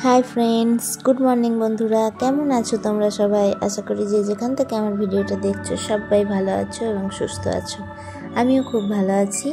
Hi friends, good morning বন্ধুরা। কেমন আছো তোমরা সবাই? আশা করি যে যেখান থেকে আমার ভিডিওটা দেখছো সবাই ভালো আছো এবং সুস্থ আছো। আমিও খুব ভালো আছি।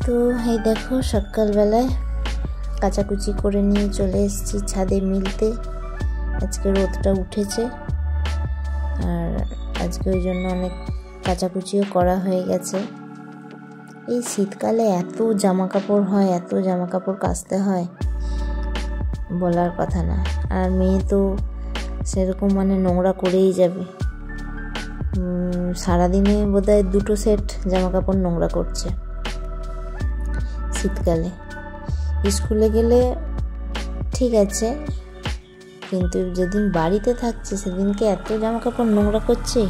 তো এই দেখো, সকালবেলায় কাচাকুচি করে নিয়ে চলে এসেছি ছাদে মিলতে। আজকে রোদটা উঠেছে আর আজকে ওই জন্য অনেক কাচাকুচিও করা হয়ে গেছে। এই শীতকালে এত জামা কাপড় হয়, এত জামা কাপড় কাচতে হয়, বলার কথা না। আর মেয়ে তো সেরকম নোংরা করেই যাবে। সারাদিনে বোধহয় 2টো সেট জামা কাপড় নোংরা করছে শীতকালে। স্কুলে গেলে ঠিক আছে, কিন্তু যেদিন বাড়িতে থাকছে সেদিনকে এত জামা কাপড় নোংরা করছে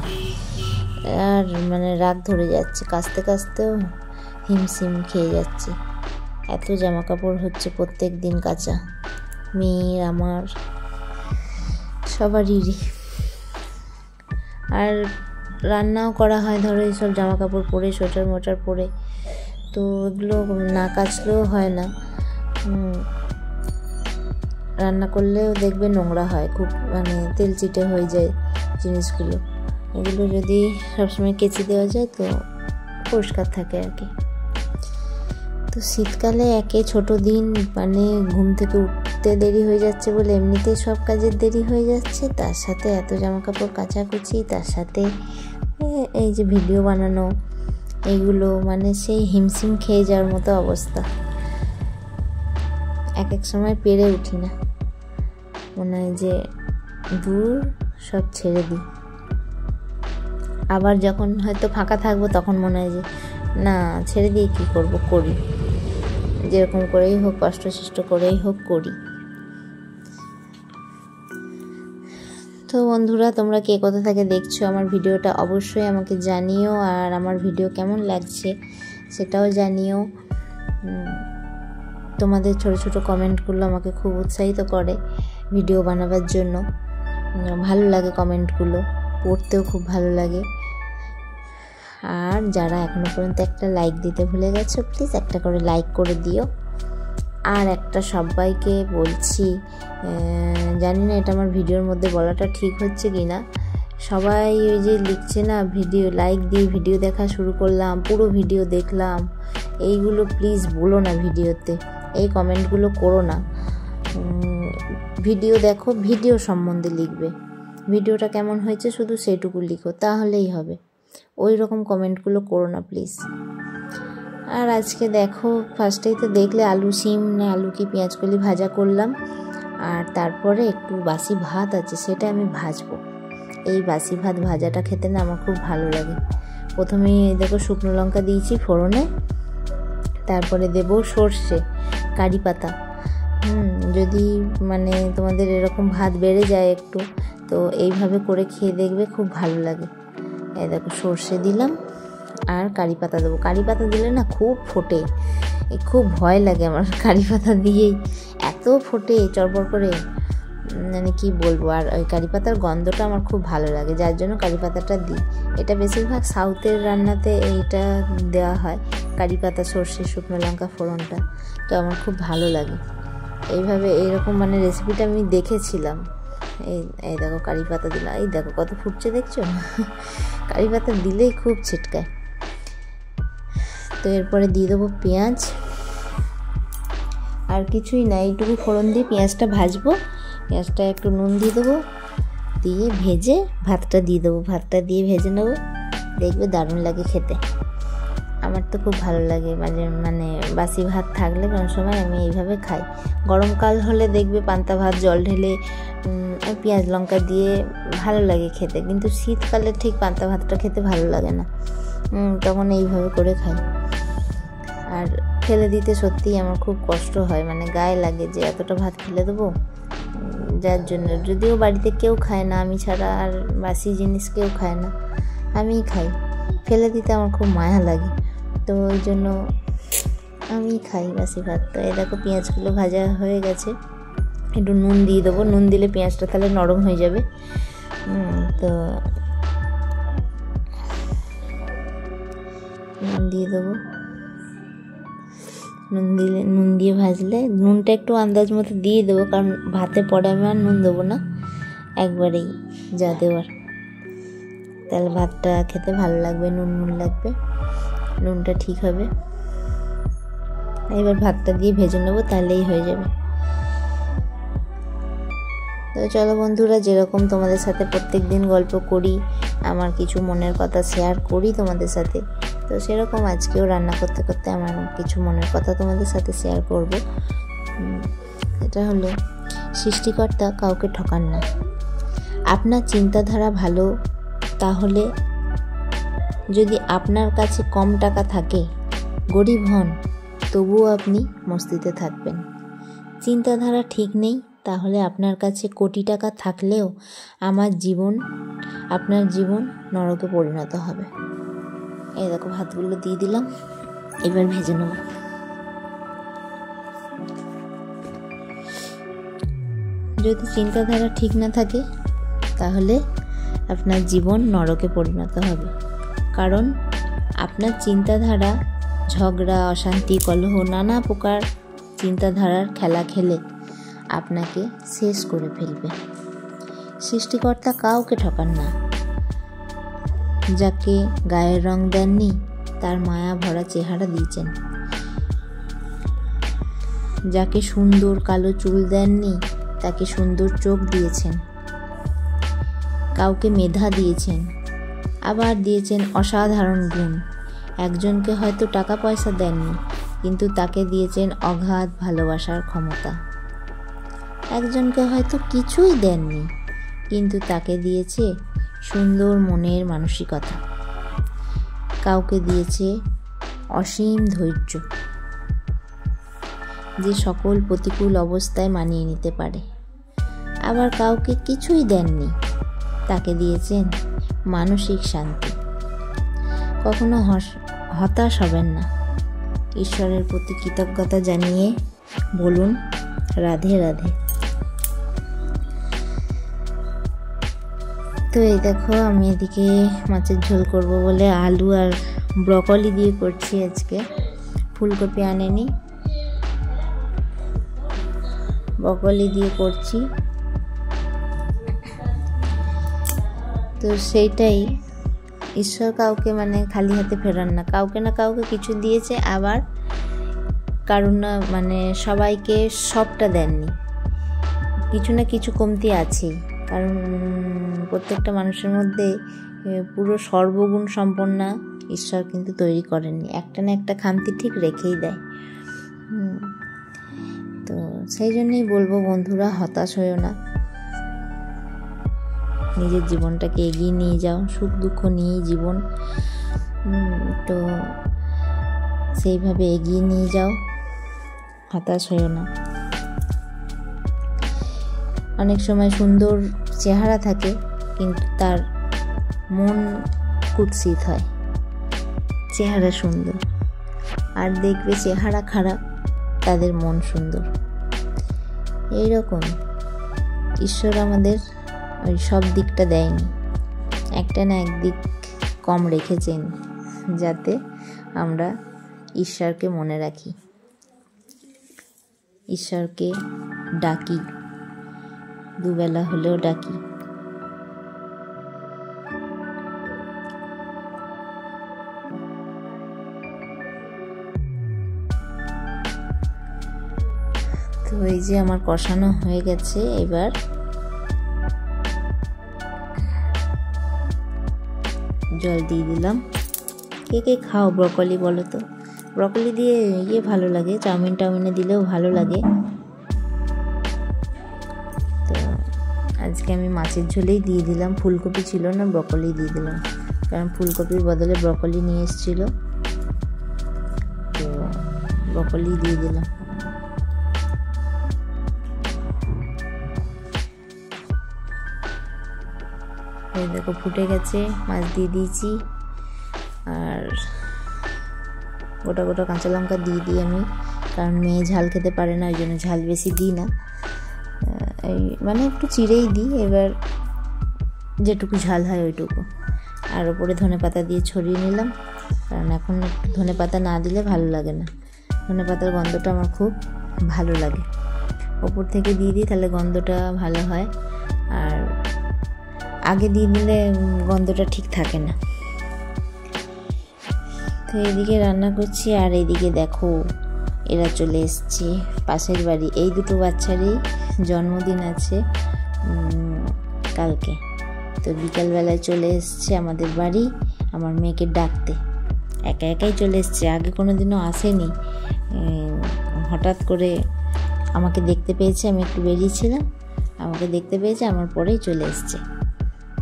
আর রাগ ধরে যাচ্ছে। কাচতে কাচতেও হিমশিম খেয়ে যাচ্ছে। এত জামা কাপড় হচ্ছে প্রত্যেক দিন কাচা, মেয়ের, আমার, সবারই। আর রান্নাও করা হয় ধরো এইসব জামা কাপড় পরে, সোয়েটার মোটার পরে, তো এগুলো না কাচলেও হয় না। রান্না করলেও দেখবে নোংরা হয়, খুব তেল চিটে হয়ে যায় জিনিসগুলো। এগুলো যদি সবসময় কেচে দেওয়া যায় তো পরিষ্কার থাকে আর কি। তো শীতকালে একে ছোট দিন, ঘুম থেকে উঠতে দেরি হয়ে যাচ্ছে বলে এমনিতেই সব কাজের দেরি হয়ে যাচ্ছে, তার সাথে এত জামা কাপড় কাচাকুচি, তার সাথে এই যে ভিডিও বানানো, এইগুলো সেই হিমশিম খেয়ে যাওয়ার মতো অবস্থা। এক সময় পেরে উঠি না, মনে হয় যে দূর সব ছেড়ে দিই। আবার যখন হয়তো ফাঁকা থাকবো তখন মনে হয় যে না, ছেড়ে দিয়ে কী করবো, করি, যেরকম করেই হোক, কষ্ট করেই হোক করি। তো বন্ধুরা, তোমরা কে কোথা থেকে দেখছো আমার ভিডিওটা অবশ্যই আমাকে জানিও, আর আমার ভিডিও কেমন লাগছে সেটাও জানিও। তোমাদের ছোট ছোট কমেন্টগুলো আমাকে খুব উৎসাহিত করে ভিডিও বানাবার জন্য। ভালো লাগে কমেন্টগুলো পড়তেও, খুব ভালো লাগে। আর যারা এখনো পর্যন্ত একটা লাইক দিতে ভুলে গেছো, প্লিজ একটা করে লাইক করে দিও। আর একটা সবাইকে বলছি, জানি না এটা আমার ভিডিওর মধ্যে বলাটা ঠিক হচ্ছে কি না, সবাই ওই যে লিখছে না, ভিডিও লাইক দিয়ে ভিডিও দেখা শুরু করলাম, পুরো ভিডিও দেখলাম, এইগুলো প্লিজ বলো না ভিডিওতে, এই কমেন্টগুলো করো না। ভিডিও দেখো, ভিডিও সম্বন্ধে লিখবে, ভিডিওটা কেমন হয়েছে শুধু সেটুকু লিখো, তাহলেই হবে। ওই রকম কমেন্টগুলো করো না প্লিজ। আর আজকে দেখো, ফার্স্টেই তো দেখলে আলু কি পেঁয়াজকলি ভাজা করলাম, আর তারপরে একটু বাসি ভাত আছে, সেটা আমি ভাজবো। এই বাসি ভাত ভাজাটা খেতে না আমার খুব ভালো লাগে। প্রথমে দেখো শুকনো লঙ্কা দিয়েছি ফোড়নে, তারপরে দেব সর্ষে, কারি পাতা। যদি তোমাদের এরকম ভাত বেড়ে যায় একটু, তো এইভাবে করে খেয়ে দেখবে, খুব ভালো লাগে। এই দেখো সর্ষে দিলাম আর কারি পাতা দেবো। কারি পাতা দিলে না খুব ফোটে, খুব ভয় লাগে আমার কারি পাতা দিয়েই, এত ফোটে চড়বড় করে, কি বলবো। আর ওই কারি পাতার গন্ধটা আমার খুব ভালো লাগে, যার জন্য কারি পাতাটা দিই। এটা বেশিরভাগ সাউথের রান্নাতে এইটা দেওয়া হয়, কারি পাতা, সর্ষে, শুকনো লঙ্কা ফোড়নটা, তো আমার খুব ভালো লাগে। এইভাবে এইরকম রেসিপিটা আমি দেখেছিলাম। এই দেখো কারি পাতা দিলাম, এই দেখো কত ফুটছে, দেখছো? কারি পাতা দিলেই খুব ছিটকায়। তো এরপরে দিয়ে দেবো পেঁয়াজ, আর কিছুই না, এইটুকু ফোড়ন দিয়ে পেঁয়াজটা ভাজবো। পেঁয়াজটা একটু নুন দিয়ে দেবো, দিয়ে ভেজে ভাতটা দিয়ে দেবো, ভাতটা দিয়ে ভেজে নেবো, দেখবে দারুণ লাগে খেতে। আমার তো খুব ভালো লাগে, বাসি ভাত থাকলে কোনো সময় আমি এইভাবে খাই। গরমকাল হলে দেখবে পান্তা ভাত জল ঢেলে পেঁয়াজ লঙ্কা দিয়ে ভালো লাগে খেতে, কিন্তু শীতকালে ঠিক পান্তা ভাতটা খেতে ভালো লাগে না, তখন এইভাবে করে খাই। আর ফেলে দিতে সত্যিই আমার খুব কষ্ট হয়, গায়ে লাগে যে এতটা ভাত ফেলে দেবো। যার জন্য, যদিও বাড়িতে কেউ খায় না আমি ছাড়া, আর বাসি জিনিস কেউ খায় না, আমিই খাই। ফেলে দিতে আমার খুব মায়া লাগে, তো ওই জন্য আমি খাই বাসি ভাত। তো এই দেখো পেঁয়াজগুলো ভাজা হয়ে গেছে, একটু নুন দিয়ে দেবো, নুন দিলে পেঁয়াজটা তাহলে নরম হয়ে যাবে। তো নুন দিয়ে দেবো, নুন দিয়ে ভাজলে, নুনটা একটু আন্দাজ মতো দিয়ে দেবো, কারণ ভাতে পরে আমি আর নুন দেবো না, একবারেই যা দেওয়ার। তাহলে ভাতটা খেতে ভালো লাগবে, নুন লাগবে, নুনটা ঠিক হবে। এবার ভাতটা দিয়ে ভেজে নেবো, তাহলেই হয়ে যাবে। তো চলো বন্ধুরা, যেরকম তোমাদের সাথে প্রত্যেক দিন গল্প করি, আমার কিছু মনের কথা শেয়ার করি তোমাদের সাথে, তো সেরকম আজকেও রান্না করতে করতে আমার কিছু মনের কথা তোমাদের সাথে শেয়ার করব। এটা হলো, সৃষ্টিকর্তা কাউকে ঠকান না। আপনার চিন্তাধারা ভালো, তাহলে যদি আপনার কাছে কম টাকা থাকে, গরিব হন, তবুও আপনি মস্তিতে থাকবেন। চিন্তাধারা ঠিক নেই, তাহলে আপনার কাছে কোটি টাকা থাকলেও আপনার জীবন নরকে পরিণত হবে। এই দেখো, ভাতগুলো দিয়ে দিলাম, এবার ভেজে নেব। যদি চিন্তাধারা ঠিক না থাকে, তাহলে আপনার জীবন নরকে পরিণত হবে। কারণ আপনার চিন্তাধারা ঝগড়া, অশান্তি, কলহ, নানা প্রকার চিন্তাধারার খেলা খেলে আপনাকে শেষ করে ফেলবে। সৃষ্টিকর্তা কাউকে ঠকান না। যাকে গায়ের রং দেননি, তার মায়া ভরা চেহারা দিয়েছেন। যাকে সুন্দর কালো চুল দেননি, তাকে সুন্দর চোখ দিয়েছেন। কাউকে মেধা দিয়েছেন, আবার দিয়েছেন অসাধারণ গুণ। একজনকে হয়তো টাকা পয়সা দেননি, কিন্তু তাকে দিয়েছেন অগাধ ভালোবাসার ক্ষমতা। একজনকে হয়তো কিছুই দেননি, কিন্তু তাকে দিয়েছে সুন্দর মনের মানসিকতা। কাউকে দিয়েছে অসীম ধৈর্য, যে সকল প্রতিকূল অবস্থায় মানিয়ে নিতে পারে। আবার কাউকে কিছুই দেননি, তাকে দিয়েছেন মানসিক শান্তি। কখনো হতাশ হবেন না। ঈশ্বরের প্রতি কৃতজ্ঞতা জানিয়ে বলুন রাধে রাধে। তো এই দেখো, আমি এদিকে মাছের ঝোল করব বলে আলু আর ব্রকলি দিয়ে করছি আজকে। ফুলকপি আনেনি, ব্রকলি দিয়ে করছি। তো সেইটাই, ঈশ্বর কাউকে খালি হাতে ফেরান না, কাউকে না কাউকে কিছু দিয়েছে, আবার কারণ না সবাইকে সবটা দেননি, কিছু না কিছু কমতি আছেই। কারণ প্রত্যেকটা মানুষের মধ্যে পুরো সর্বগুণ সম্পন্ন ঈশ্বর কিন্তু তৈরি করেননি, একটা না একটা খামতি ঠিক রেখেই দেয়। তো সেই জন্যই বলবো বন্ধুরা, হতাশ হয়েও না, নিজের জীবনটাকে এগিয়ে নিয়ে যাও। সুখ দুঃখ নিয়েই জীবন, তো সেইভাবে এগিয়ে নিয়ে যাও, হতাশ হয়েও না। অনেক সময় সুন্দর চেহারা থাকে, কিন্তু তার মন কুৎসিত হয়। চেহারা সুন্দর, আর দেখবে চেহারা খারাপ, তাদের মন সুন্দর। এইরকম ঈশ্বর আমাদের ওই সব দিকটা দেয়নি, একটা না একদিক কম রেখেছেন, যাতে আমরা ঈশ্বরকে মনে রাখি, ঈশ্বরকে ডাকি, দুবেলা হলেও ডাকি। তো এই যে আমার কষানো হয়ে গেছে, এবার জল দিয়ে দিলাম। কে কে খাও ব্রকলি বলো তো? ব্রকলি দিয়ে ভালো লাগে, চাউমিনে দিলেও ভালো লাগে। তো আজকে আমি মাছের ঝোলেই দিয়ে দিলাম, ফুলকপি ছিল না, ব্রকলি দিয়ে দিলাম, কারণ ফুলকপির বদলে ব্রকলি নিয়ে এসেছিল, তো ব্রকলি দিয়ে দিলাম। এই দেখো ফুটে গেছে, মাছ দিয়ে দিয়েছি, আর গোটা গোটা কাঁচা লঙ্কা দিয়ে দিই আমি, কারণ মেয়ে ঝাল খেতে পারে না, ওই জন্য ঝাল বেশি দিই না, এই একটু চিড়েই দিই, এবার যেটুকু ঝাল হয় ওইটুকু। আর ওপরে ধনেপাতা দিয়ে ছড়িয়ে নিলাম, কারণ এখন একটু ধনেপাতা না দিলে ভালো লাগে না, ধনেপাতার গন্ধটা আমার খুব ভালো লাগে। ওপর থেকে দিয়ে দিই, তাহলে গন্ধটা ভালো হয়, আর আগে দিয়ে দিলে গন্ধটা ঠিক থাকে না। তো এদিকে রান্না করছি, আর এইদিকে দেখো এরা চলে এসছে পাশের বাড়ি। এই দুটো বাচ্চারই জন্মদিন আছে কালকে, তো বিকালবেলায় চলে এসছে আমাদের বাড়ি আমার মেয়েকে ডাকতে। একা একাই চলে এসছে, আগে কোনো দিনও আসেনি। হঠাৎ করে আমাকে দেখতে পেয়েছে, আমি একটু বেরিয়েছিলাম, আমাকে দেখতে পেয়েছে, আমার পরেই চলে এসছে।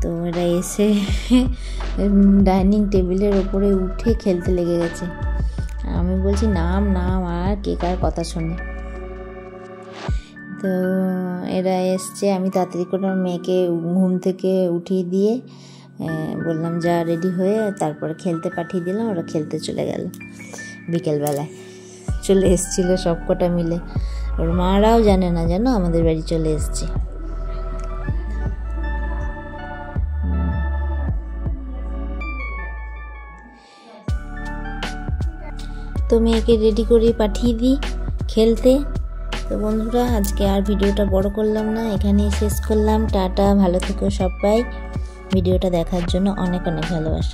তো এরা এসে ডাইনিং টেবিলের ওপরে উঠে খেলতে লেগে গেছে। আমি বলছি নাম নাম, আর কে কার কথা শোনে। তো এরা এসছে, আমি তাড়াতাড়ি করে আমার মেয়েকে ঘুম থেকে উঠিয়ে দিয়ে বললাম যা রেডি হয়ে, তারপরে খেলতে পাঠিয়ে দিলাম। ওরা খেলতে চলে গেল। বিকেলবেলায় চলে এসেছিল সব কটা মিলে, ওর মারাও জানে না যেন আমাদের বাড়ি চলে এসছে। তো মেয়েকে রেডি করে পাঠিয়ে দিই খেলতে। তো বন্ধুরা, আজকে আর ভিডিওটা বড় করলাম না, এখানেই শেষ করলাম। টাটা, ভালো থেকো সবাই। ভিডিওটা দেখার জন্য অনেক অনেক ভালোবাসা।